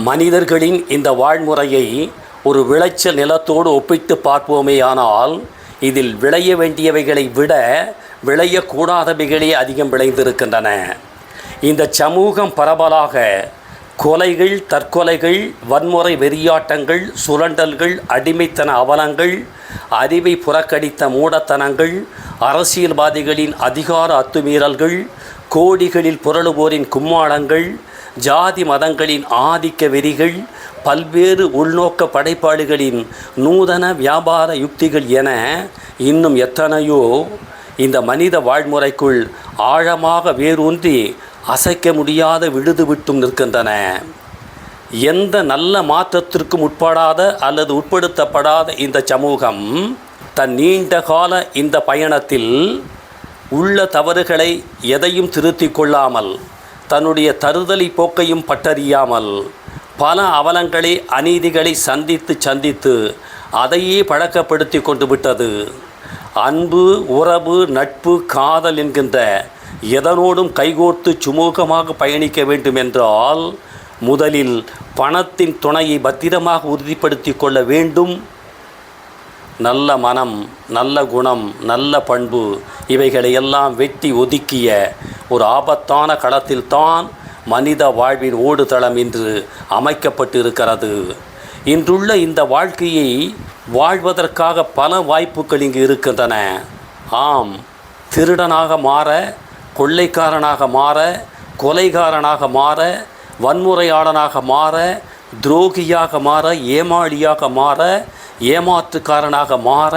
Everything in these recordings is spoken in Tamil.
மனிதர்களின் இந்த வாழ்முறையை ஒரு விளைச்சல் நிலத்தோடு ஒப்பிட்டு பார்ப்போமேயானால் இதில் விளைய வேண்டியவைகளை விட விளையக்கூடாதவைகளே அதிகம் விளைந்திருக்கின்றன. இந்த சமூகம் பரவலாக கொலைகள், தற்கொலைகள், வன்முறை வெறியாட்டங்கள், சுரண்டல்கள், அடிமைத்தன அவலங்கள், அறிவை புறக்கணித்த மூடத்தனங்கள், அரசியல்வாதிகளின் அதிகார அத்துமீறல்கள், கோடிகளில் புரளுவோரின் கும்மாளங்கள், ஜாதி மதங்களின் ஆதிக்க வெறிகள், பல்வேறு உள்நோக்க படைப்பாளிகளின் நூதன வியாபார யுக்திகள் என இன்னும் எத்தனையோ இந்த மனித வாழ்முறைக்குள் ஆழமாக வேரூன்றி அசைக்க முடியாத விழுது விட்டும் நிற்கின்றன. எந்த நல்ல மாற்றத்திற்கும் உட்படாத அல்லது உட்படுத்தப்படாத இந்த சமூகம் தன் நீண்ட கால இந்த பயணத்தில் உள்ள தவறுகளை எதையும் திருத்திக் கொள்ளாமல், தன்னுடைய தருதலை போக்கையும் பட்டறியாமல் பல அவலங்களை, அநீதிகளை சந்தித்து அதையே பழக்கப்படுத்தி கொண்டு விட்டது. அன்பு, உறவு, நட்பு, காதல் என்கின்ற எதனோடும் கைகோர்த்து சுமூகமாக பயணிக்க வேண்டும் என்றால் முதலில் பணத்தின் துணையை பத்திரமாக உறுதிப்படுத்தி கொள்ள வேண்டும். நல்ல மனம், நல்ல குணம், நல்ல பண்பு இவைகளையெல்லாம் வெட்டி ஒதுக்கிய ஒரு ஆபத்தான களத்தில்தான் மனித வாழ்வின் ஓடுதளம் இன்று அமைக்கப்பட்டிருக்கிறது. இன்றுள்ள இந்த வாழ்க்கையை வாழ்வதற்காக பல வாய்ப்புகள் இங்கு இருக்கின்றன. ஆம், திருடனாக மாற, கொள்ளைக்காரனாக மாற, கொலைகாரனாக மாற, வன்முறையாளனாக மாற, துரோகியாக மாற, ஏமாளியாக மாற, ஏமாற்றுக்காரனாக மாற,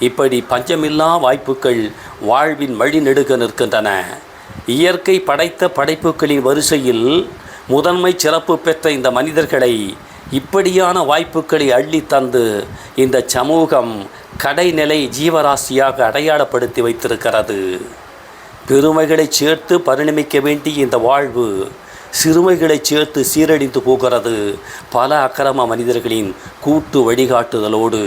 இப்படி பஞ்சமில்லா வாய்ப்புகள் வாழ்வின் வழி நெடுக நிற்கின்றன. இயற்கை படைத்த படைப்புகளின் வரிசையில் முதன்மை சிறப்பு பெற்ற இந்த மனிதர்களை இப்படியான வாய்ப்புகளை அள்ளி தந்து இந்த சமூகம் கடைநிலை ஜீவராசியாக அடையாளப்படுத்தி வைத்திருக்கிறது. பெருமைகளை சேர்த்து பரிணமிக்க வேண்டிய இந்த வாழ்வு சிறுமைகளை சேர்த்து சீரழிந்து போகிறது பல அக்கிரம மனிதர்களின் கூட்டு வழிகாட்டுதலோடு.